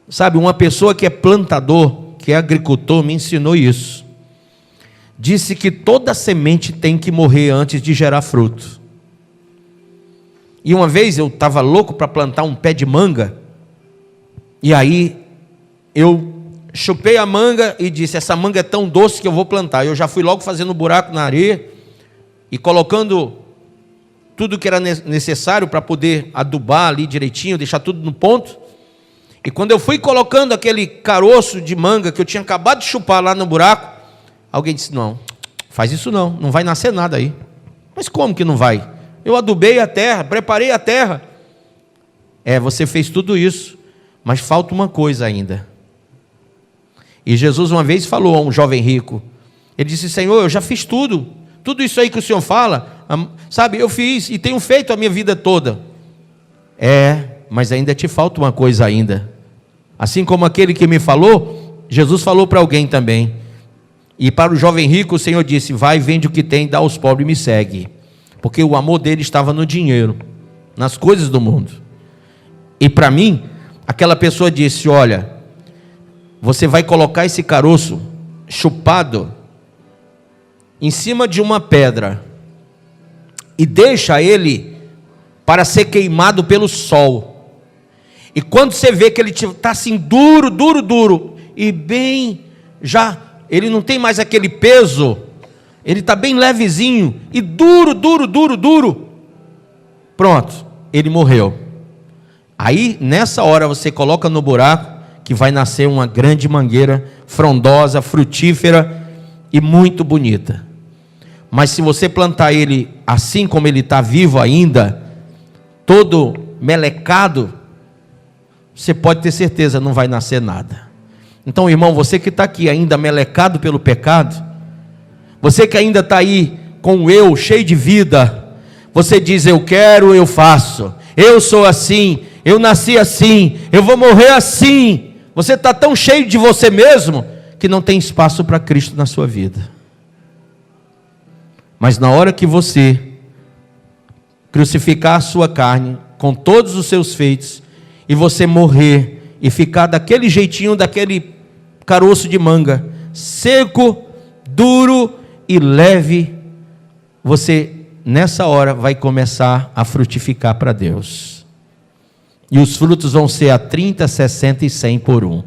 Sabe, uma pessoa que é plantador, que é agricultor, me ensinou isso. Disse que toda semente tem que morrer antes de gerar fruto. E uma vez eu estava louco para plantar um pé de manga, e aí eu chupei a manga e disse: essa manga é tão doce que eu vou plantar. Eu já fui logo fazendo um buraco na areia e colocando tudo que era necessário para poder adubar ali direitinho, deixar tudo no ponto. E quando eu fui colocando aquele caroço de manga que eu tinha acabado de chupar lá no buraco, alguém disse: não, faz isso não, não vai nascer nada aí. Mas como que não vai? Eu adubei a terra, preparei a terra. Você fez tudo isso, mas falta uma coisa ainda. E Jesus uma vez falou a um jovem rico, ele disse: Senhor, eu já fiz tudo isso aí que o Senhor fala, sabe, eu fiz e tenho feito a minha vida toda. Mas ainda te falta uma coisa ainda. Assim como aquele que me falou, Jesus falou para alguém também. E para o jovem rico o Senhor disse: vai, vende o que tem, dá aos pobres e me segue. Porque o amor dele estava no dinheiro, nas coisas do mundo. E para mim, aquela pessoa disse: olha, você vai colocar esse caroço chupado em cima de uma pedra e deixa ele para ser queimado pelo sol. E quando você vê que ele está assim duro, e bem, já, ele não tem mais aquele peso, ele está bem levezinho, e duro, pronto, ele morreu. Aí, nessa hora, você coloca no buraco, que vai nascer uma grande mangueira, frondosa, frutífera e muito bonita. Mas se você plantar ele assim como ele está vivo ainda, todo melecado, você pode ter certeza, não vai nascer nada. Então, irmão, você que está aqui ainda melecado pelo pecado, você que ainda está aí com o eu cheio de vida, você diz: eu quero, eu faço, eu sou assim, eu nasci assim, eu vou morrer assim. Você está tão cheio de você mesmo que não tem espaço para Cristo na sua vida. Mas na hora que você crucificar a sua carne com todos os seus feitos, e você morrer e ficar daquele jeitinho, daquele caroço de manga, seco, duro e leve, você nessa hora vai começar a frutificar para Deus. E os frutos vão ser a 30, 60 e 100 por um.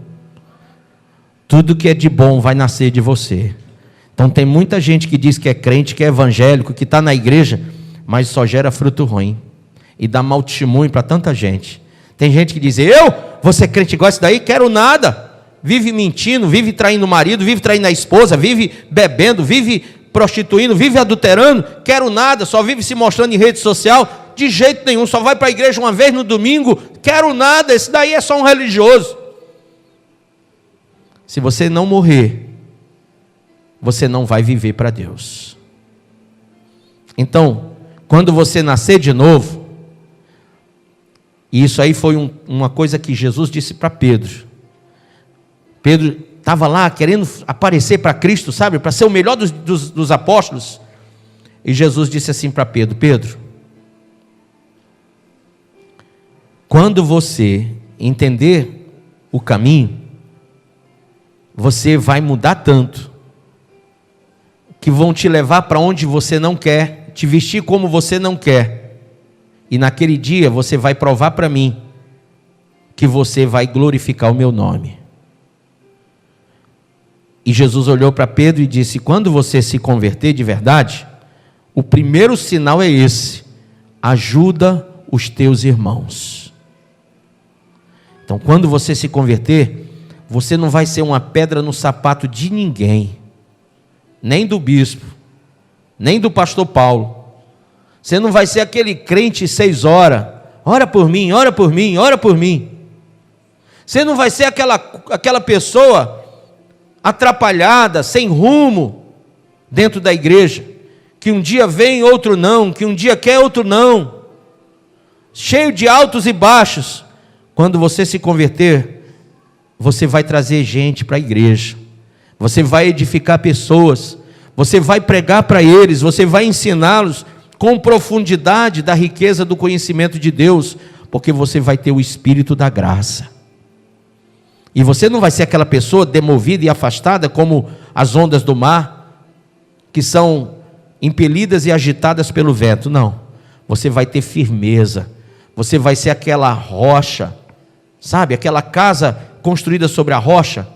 Tudo que é de bom vai nascer de você. Então tem muita gente que diz que é crente, que é evangélico, que está na igreja, mas só gera fruto ruim. E dá mau testemunho para tanta gente. Tem gente que diz: eu vou ser crente igual esse daí, quero nada. Vive mentindo, vive traindo o marido, vive traindo a esposa, vive bebendo, vive prostituindo, vive adulterando, quero nada, só vive se mostrando em rede social. De jeito nenhum, só vai para a igreja uma vez no domingo, quero nada, esse daí é só um religioso. Se você não morrer, você não vai viver para Deus. Então, quando você nascer de novo, e isso aí foi uma coisa que Jesus disse para Pedro. Pedro estava lá querendo aparecer para Cristo, sabe, para ser o melhor dos apóstolos. E Jesus disse assim para Pedro: Pedro, quando você entender o caminho, você vai mudar tanto, que vão te levar para onde você não quer, te vestir como você não quer, e naquele dia você vai provar para mim que você vai glorificar o meu nome. E Jesus olhou para Pedro e disse: quando você se converter de verdade, o primeiro sinal é esse: ajuda os teus irmãos. Então, quando você se converter, você não vai ser uma pedra no sapato de ninguém, nem do bispo, nem do pastor Paulo. Você não vai ser aquele crente 6 horas, ora por mim, ora por mim, ora por mim. Você não vai ser aquela pessoa atrapalhada, sem rumo, dentro da igreja, que um dia vem, outro não, que um dia quer, outro não, cheio de altos e baixos. Quando você se converter, você vai trazer gente para a igreja, você vai edificar pessoas, você vai pregar para eles, você vai ensiná-los com profundidade da riqueza do conhecimento de Deus, porque você vai ter o Espírito da graça. E você não vai ser aquela pessoa demovida e afastada como as ondas do mar, que são impelidas e agitadas pelo vento. Não, você vai ter firmeza, você vai ser aquela rocha, sabe, aquela casa construída sobre a rocha.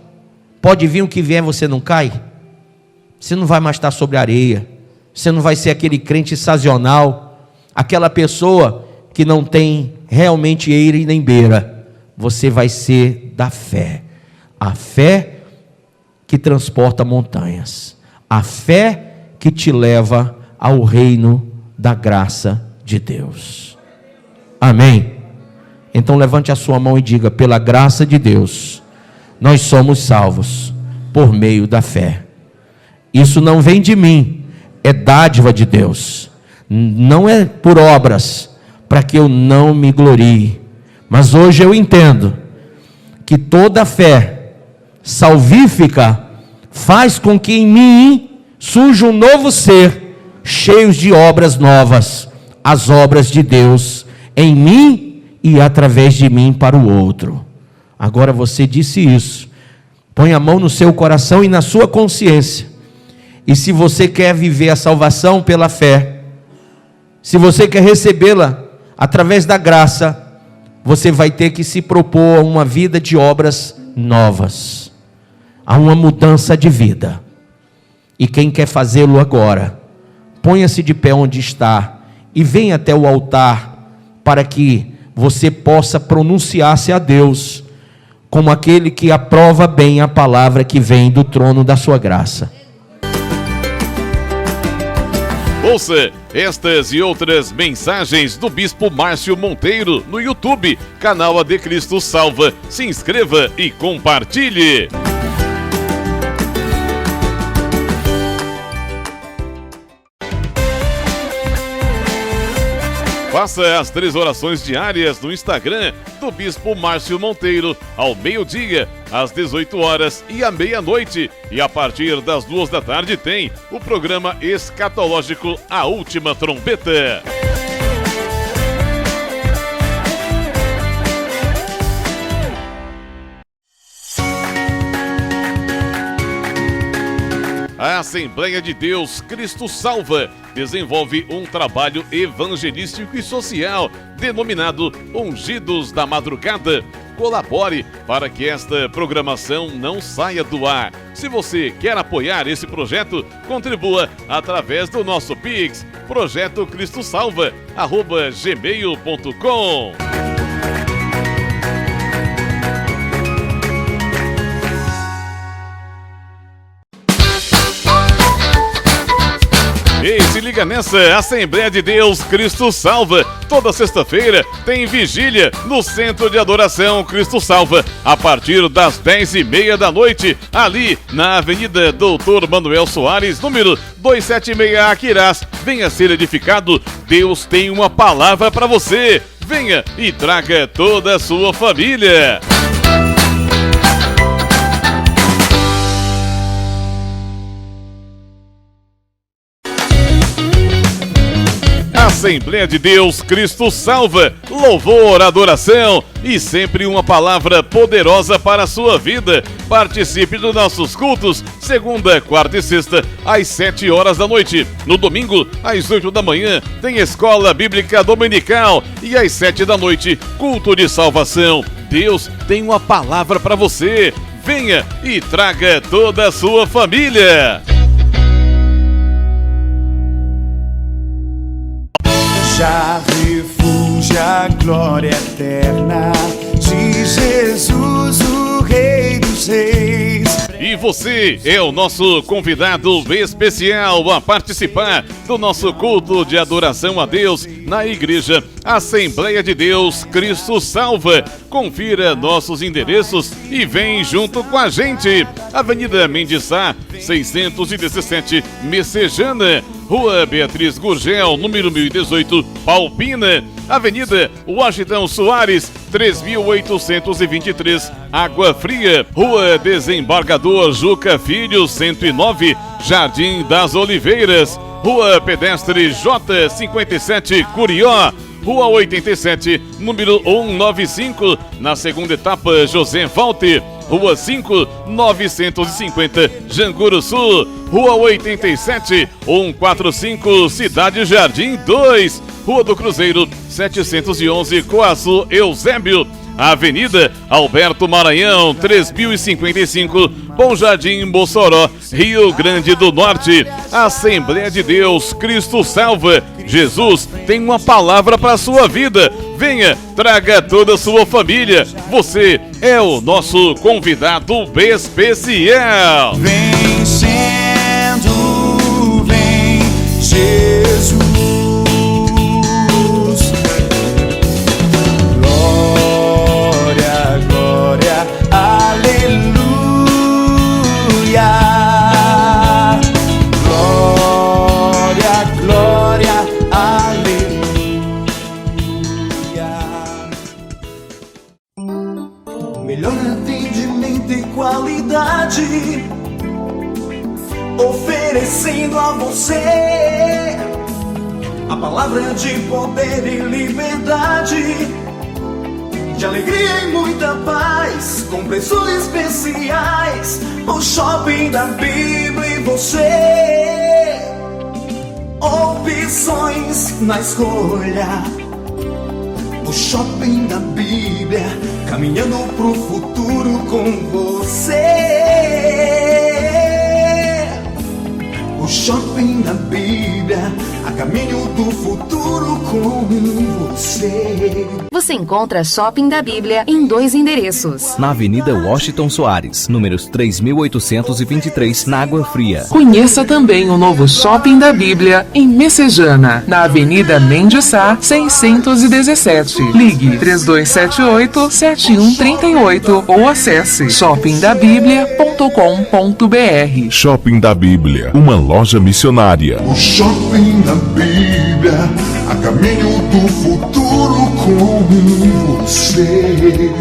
Pode vir o que vier, você não cai. Você não vai mais estar sobre a areia. Você não vai ser aquele crente sazonal, aquela pessoa que não tem realmente eira e nem beira. Você vai ser da fé, a fé que transporta montanhas, a fé que te leva ao reino da graça de Deus. Amém? Então levante a sua mão e diga: pela graça de Deus, nós somos salvos por meio da fé. Isso não vem de mim, é dádiva de Deus, não é por obras, para que eu não me glorie. Mas hoje eu entendo que toda fé salvífica faz com que em mim surja um novo ser, cheios de obras novas, as obras de Deus em mim e através de mim para o outro. Agora você disse isso, põe a mão no seu coração e na sua consciência. E se você quer viver a salvação pela fé, se você quer recebê-la através da graça, você vai ter que se propor a uma vida de obras novas, a uma mudança de vida. E quem quer fazê-lo agora, ponha-se de pé onde está e venha até o altar, para que você possa pronunciar-se a Deus como aquele que aprova bem a palavra que vem do trono da sua graça. Ouça estas e outras mensagens do Bispo Márcio Monteiro no YouTube, canal AD Cristo Salva. Se inscreva e compartilhe. Faça as 3 orações diárias no Instagram do Bispo Márcio Monteiro, ao meio-dia, às 18 horas e à meia-noite. E a partir das 2 da tarde tem o programa escatológico A Última Trombeta. A Assembleia de Deus Cristo Salva desenvolve um trabalho evangelístico e social denominado Ungidos da Madrugada. Colabore para que esta programação não saia do ar. Se você quer apoiar esse projeto, contribua através do nosso Pix, projetocristosalva@gmail.com. Ei, se liga nessa, Assembleia de Deus Cristo Salva. Toda sexta-feira tem vigília no Centro de Adoração Cristo Salva, a partir das 10h30 da noite, ali na Avenida Doutor Manuel Soares, número 276, Aquirás. Venha ser edificado, Deus tem uma palavra para você. Venha e traga toda a sua família. Assembleia de Deus Cristo Salva, louvor, adoração e sempre uma palavra poderosa para a sua vida. Participe dos nossos cultos, segunda, quarta e sexta, às 7 horas da noite. No domingo, às 8 da manhã, tem Escola Bíblica Dominical e às 7 da noite, culto de salvação. Deus tem uma palavra para você. Venha e traga toda a sua família. Já refúgio a glória eterna de Jesus, o Rei dos Reis. E você é o nosso convidado especial a participar do nosso culto de adoração a Deus na Igreja Assembleia de Deus Cristo Salva. Confira nossos endereços e vem junto com a gente. Avenida Mendes Sá, 617, Messejana. Rua Beatriz Gurgel, número 1018, Palpina. Avenida Washington Soares, 3823, Água Fria. Rua Desembargador Juca Filho, 109, Jardim das Oliveiras. Rua Pedestre J57, Curió. Rua 87, número 195, na segunda etapa, José Walter. Rua 5, 950, Janguru Sul. Rua 87, 145, Cidade Jardim 2. Rua do Cruzeiro, 711, Coaçu, Eusébio. Avenida Alberto Maranhão, 3055, Bom Jardim, Mossoró, Rio Grande do Norte. Assembleia de Deus Cristo Salva. Jesus tem uma palavra para a sua vida. Venha, traga toda a sua família. Você é o nosso convidado especial. Vem sendo, vem Jesus. Glória, glória, aleluia. Glória, glória, aleluia. Melhor atendimento e qualidade, oferecendo a você a palavra de poder e liberdade, de alegria e muita paz, com preços especiais. O Shopping da Bíblia e você, opções na escolha. O Shopping da Bíblia, caminhando pro futuro com você. O Shopping da Bíblia, a caminho do futuro com você. Você encontra Shopping da Bíblia em 2 endereços. Na Avenida Washington Soares, números 3823, na Água Fria. Conheça também o novo Shopping da Bíblia em Messejana, na Avenida Mendes Sá, 617. Ligue 3278-7138 ou acesse shoppingdabiblia.com.br. Shopping da Bíblia, uma loja missionária. O Shopping da Bíblia, a caminho do futuro com você.